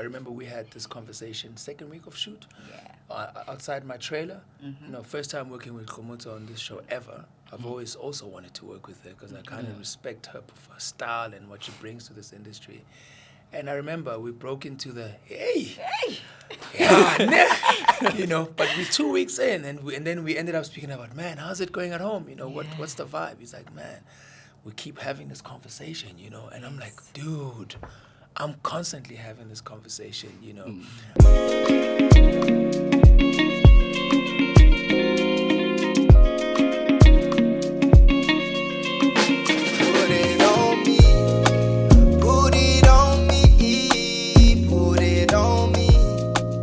I remember we had this conversation second week of shoot. Yeah. Outside my trailer. First time working with Kgomotso on this show ever. I've always also wanted to work with her because I kind of respect her for her style and what she brings to this industry. And I remember we broke into the but we're 2 weeks in, and then we ended up speaking about, man, how's it going at home? What's the vibe? He's like, man, we keep having this conversation, and I'm like, dude, I'm constantly having this conversation,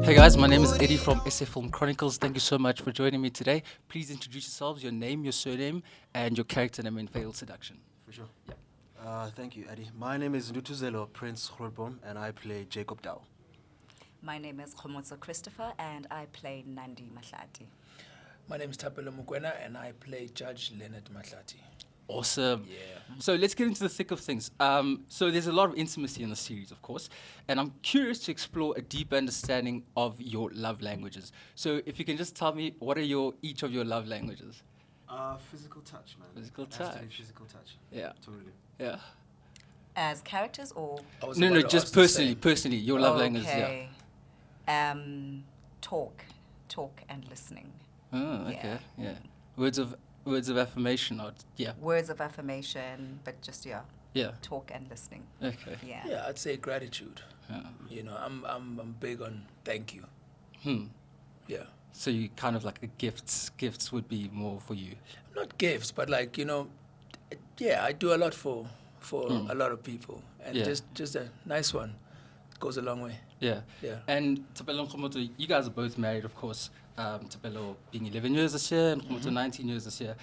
Hey guys, my name is Eddie from SA Film Chronicles. Thank you so much for joining me today. Please introduce yourselves, your name, your surname, and your character name in Failed Seduction. For sure. Yeah. Thank you, Eddie. My name is NTUTHUZELO, Prince Grootboom, and I play Jacob Dao. My name is Kgomotso Christopher, and I play Nandi Mahlati. My name is Thapelo Mokoena, and I play Judge Leonard Mahlati. Awesome. Yeah. So let's get into the thick of things. So there's a lot of intimacy in the series, of course, and I'm curious to explore a deeper understanding of your love languages. So if you can just tell me, what are each of your love languages? Physical touch, man. Physical It has to be touch. physical touch. Yeah. Totally. Yeah. As characters or? No, just personally, your love language. Yeah. Okay. Talk and listening. Oh, okay. Yeah. Words of affirmation, or Words of affirmation, but just Yeah. talk and listening. Okay. Yeah. Yeah, I'd say gratitude. Yeah. I'm big on thank you. Yeah. So you kind of like the gifts. Gifts would be more for you. Not gifts, but I do a lot for a lot of people, and just a nice one goes a long way. Yeah. Yeah. And Thapelo and Kgomotso, you guys are both married, of course. Thapelo being 11 years this year and Kgomotso 19 years this year.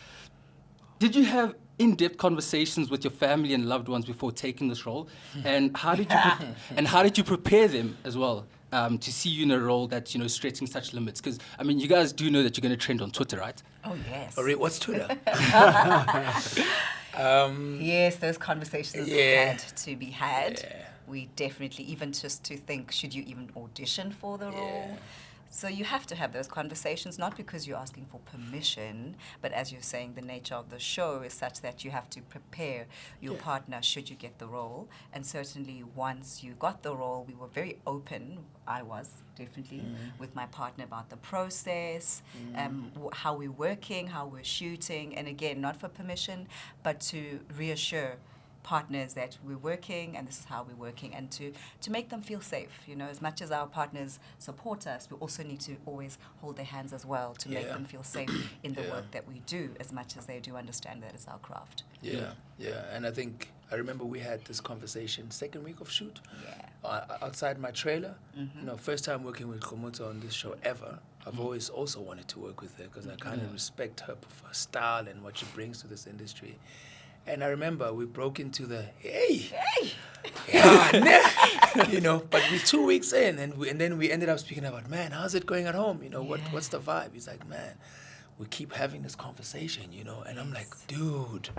Did you have in-depth conversations with your family and loved ones before taking this role? And how did you prepare them as well to see you in a role that's stretching such limits? Because you guys do know that you're going to trend on Twitter, right? Oh yes. What's Twitter? Yes, those conversations had to be had. Yeah. We definitely, even just to think, should you even audition for the role? So you have to have those conversations, not because you're asking for permission, but as you're saying, the nature of the show is such that you have to prepare your partner should you get the role. And certainly once you got the role, we were very open, I was definitely, with my partner about the process, how we're working, how we're shooting, and again, not for permission, but to reassure partners that we're working and this is how we're working, and to make them feel safe. As much as our partners support us, we also need to always hold their hands as well to make them feel safe in the work that we do, as much as they do understand that it's our craft. Yeah. And I remember we had this conversation second week of shoot. Outside my trailer. First time working with Kgomotso on this show ever. I've always also wanted to work with her because I kind of respect her for her style and what she brings to this industry. And I remember we broke into the but we're 2 weeks in, and then we ended up speaking about, man, how's it going at home? What's the vibe? He's like, man, we keep having this conversation, and I'm like, dude,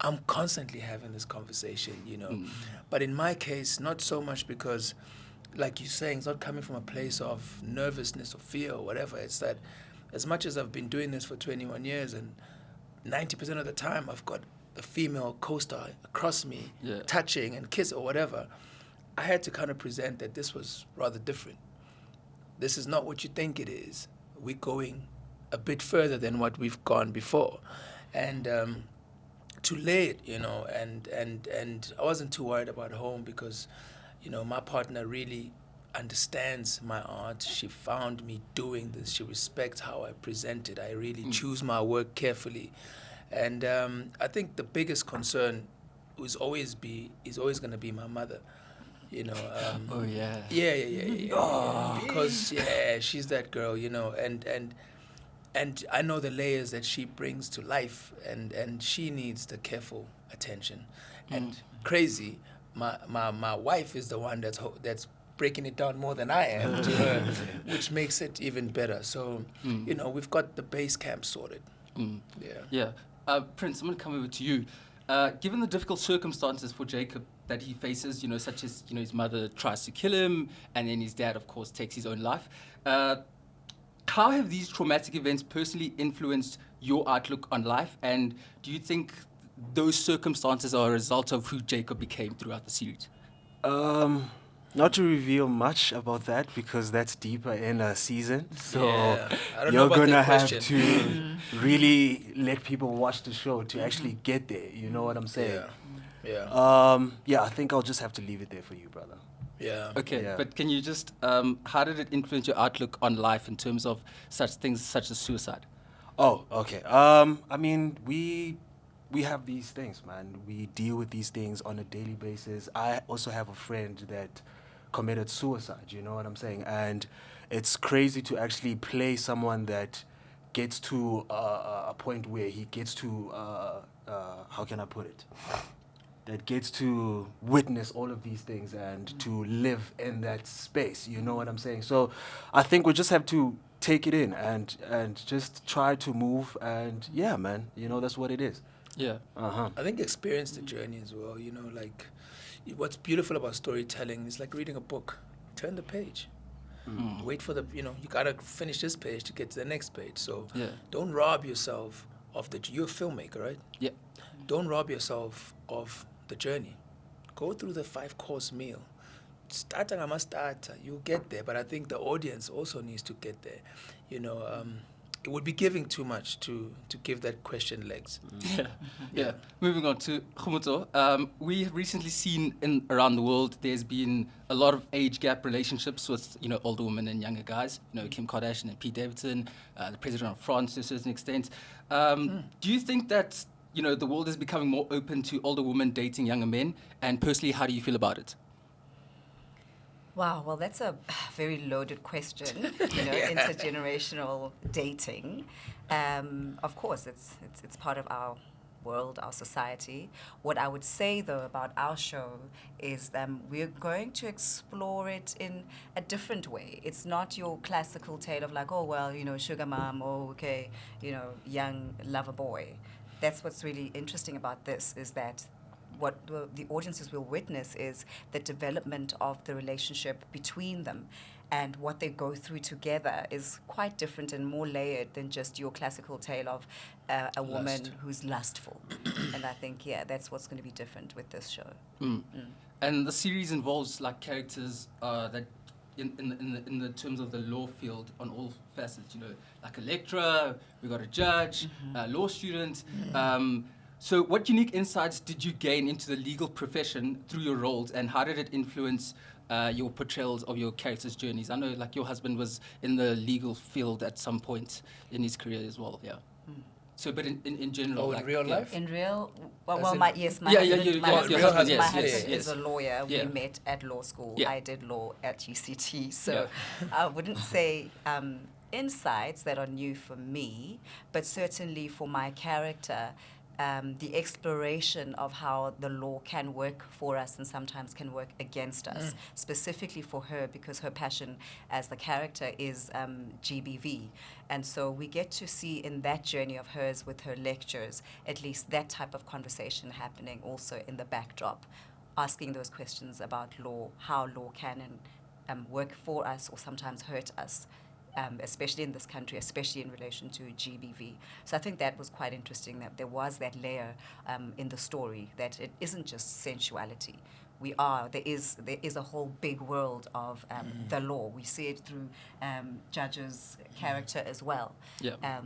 I'm constantly having this conversation, But in my case, not so much because, like you're saying, it's not coming from a place of nervousness or fear or whatever. It's that as much as I've been doing this for 21 years, and 90% of the time I've got a female co-star across me, touching and kiss or whatever, I had to kind of present that this was rather different. This is not what you think it is. We're going a bit further than what we've gone before. And to lay it, and I wasn't too worried about home because, my partner really understands my art. She found me doing this. She respects how I present it. I really choose my work carefully. And I think the biggest concern is always going to be my mother, Oh yeah. Yeah. Because she's that girl, and I know the layers that she brings to life, and she needs the careful attention. And crazy, my wife is the one that's breaking it down more than I am to her, which makes it even better. So we've got the base camp sorted. Yeah. Prince, I'm going to come over to you. Given the difficult circumstances for Jacob that he faces, you know, such as, you know, his mother tries to kill him, and then his dad, of course, takes his own life. How have these traumatic events personally influenced your outlook on life, and do you think those circumstances are a result of who Jacob became throughout the series? Not to reveal much about that because that's deeper in a season. So Yeah, I don't know you're about gonna that have question. to really let people watch the show to actually get there. You know what I'm saying? Yeah. I think I'll just have to leave it there for you, brother. Yeah. Okay, Yeah. but can you just, how did it influence your outlook on life in terms of such things such as suicide? Oh, okay. I mean, we have these things, man. We deal with these things on a daily basis. I also have a friend that committed suicide, you know what I'm saying? And it's crazy to actually play someone that gets to a point where he gets to, how can I put it? That gets to witness all of these things and to live in that space, you know what I'm saying? So I think we just have to take it in and just try to move, and yeah, man, you know, that's what it is. Yeah. I think experience the journey as well. You know, like what's beautiful about storytelling is like reading a book. Turn the page. Wait for the, you know, you gotta finish this page to get to the next page. So Yeah. don't rob yourself of you're a filmmaker, right? Yeah. Don't rob yourself of the journey. Go through the 5-course meal. Starting, I must start. You'll get there, but I think the audience also needs to get there. You know, it would be giving too much to give that question legs. Yeah. Moving on to Kgomotso. We have recently seen around the world there's been a lot of age gap relationships with, you know, older women and younger guys. You know, Kim Kardashian and Pete Davidson, the president of France to a certain extent. Do you think that, you know, the world is becoming more open to older women dating younger men? And personally, how do you feel about it? Wow, well, that's a very loaded question. You know, intergenerational dating. Of course, it's part of our world, our society. What I would say though about our show is we're going to explore it in a different way. It's not your classical tale of like, oh well, you know, sugar mom, oh okay, you know, young lover boy. That's what's really interesting about this, is that what the audiences will witness is the development of the relationship between them, and what they go through together is quite different and more layered than just your classical tale of a woman who's lustful. And I think, yeah, that's what's going to be different with this show. And the series involves like characters that in the terms of the law field on all facets, you know, like a lecturer, we got a judge, a law student. So what unique insights did you gain into the legal profession through your roles, and how did it influence your portrayals of your characters' journeys? I know like your husband was in the legal field at some point in his career as well, yeah. So, but in general, in like, real yeah. life? In real, As well, in- my your husband, husband, my yes, husband yes. is a lawyer. Yeah. We met at law school. Yeah. I did law at UCT, so I wouldn't say insights that are new for me, but certainly for my character. The exploration of how the law can work for us and sometimes can work against us, specifically for her, because her passion as the character is GBV. And so we get to see in that journey of hers with her lectures, at least that type of conversation happening also in the backdrop, asking those questions about law, how law can work for us or sometimes hurt us. Especially in this country, especially in relation to GBV. So I think that was quite interesting, that there was that layer in the story, that it isn't just sensuality. There is a whole big world of the law. We see it through Judge's character as well. Yeah.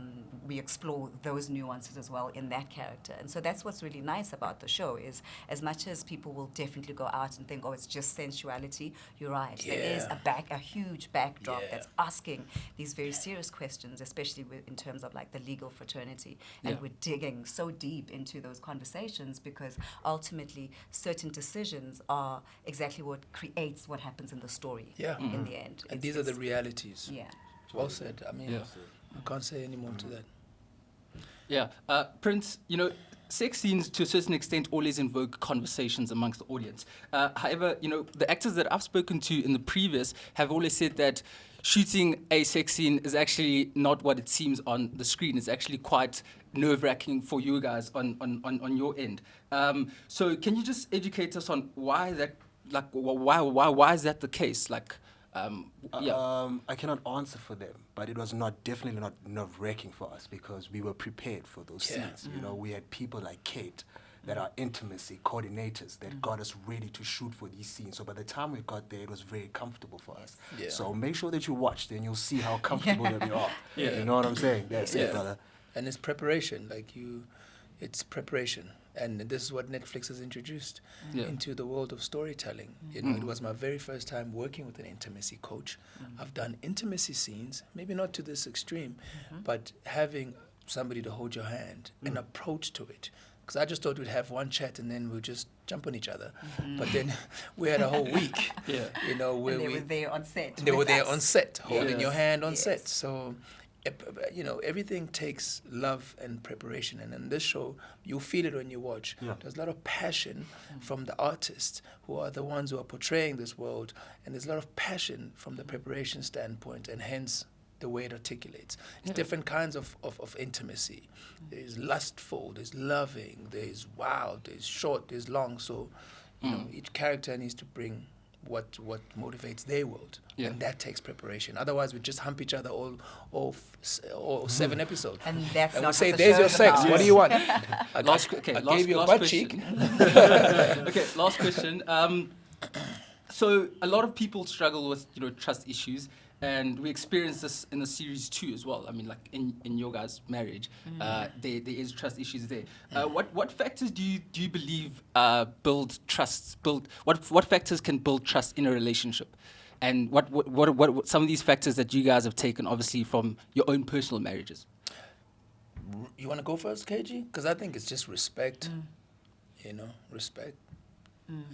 We explore those nuances as well in that character. And so that's what's really nice about the show, is as much as people will definitely go out and think, oh, it's just sensuality, you're right. There is a huge backdrop that's asking these very serious questions, especially in terms of like the legal fraternity. And we're digging so deep into those conversations because ultimately certain decisions are exactly what creates what happens in the story in the end. And these are the realities. Yeah. Well said. I mean, Yeah. I can't say any more to that. Yeah, Prince, you know, sex scenes to a certain extent always invoke conversations amongst the audience. However, you know, the actors that I've spoken to in the previous have always said that shooting a sex scene is actually not what it seems on the screen. It's actually quite nerve-wracking for you guys on your end. So can you just educate us on why that, like, why is that the case? Like, I cannot answer for them, but it was definitely not nerve-wracking for us because we were prepared for those scenes. You know, we had people like Kate that are intimacy coordinators that got us ready to shoot for these scenes. So by the time we got there, it was very comfortable for us. Yeah. So make sure that you watch, then you'll see how comfortable that we are. You know what I'm saying? That's it, brother. And it's preparation, it's preparation. And this is what Netflix has introduced into the world of storytelling. You know, it was my very first time working with an intimacy coach. I've done intimacy scenes, maybe not to this extreme, but having somebody to hold your hand, an approach to it. Because I just thought we'd have one chat and then we'd just jump on each other. But then we had a whole week, you know, where and they were there on set. They were there us. on set, holding your hand on Yes. set. So, you know, everything takes love and preparation. And in this show, you'll feel it when you watch. There's a lot of passion from the artists who are the ones who are portraying this world. And there's a lot of passion from the preparation standpoint, and hence the way it articulates. It's different kinds of intimacy. There's lustful, there's loving, there's wild, there's short, there's long. So, you know, each character needs to bring what motivates their world, and that takes preparation. Otherwise, we just hump each other all 7 episodes, And that's and not we say, what the "There's show your is sex. about." What do you want?" I gave you a butt cheek. Okay, last question. So a lot of people struggle with, you know, trust issues, and we experience this in the series too as well. I mean, like in your guys' marriage, there is trust issues there. What factors do you believe build trust? What factors can build trust in a relationship? And what some of these factors that you guys have taken, obviously, from your own personal marriages? You want to go first, KG? Because I think it's just respect. You know, respect.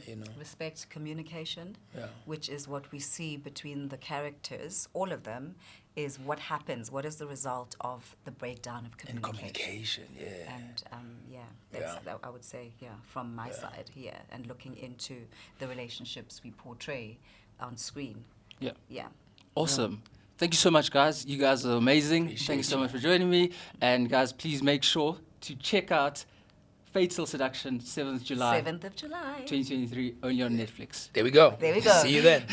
You know. Respect, communication, Yeah. which is what we see between the characters, all of them, is what happens, what is the result of the breakdown of And communication. communication, And that's that I would say, from my side here, and looking into the relationships we portray on screen. Yeah. Awesome. Thank you so much, guys. You guys are amazing. Appreciate Thank you so you. much for joining me. And guys, please make sure to check out Fatal Seduction, 7th July 7th of July. 2023, only on Netflix. There we go. There we go. See you then.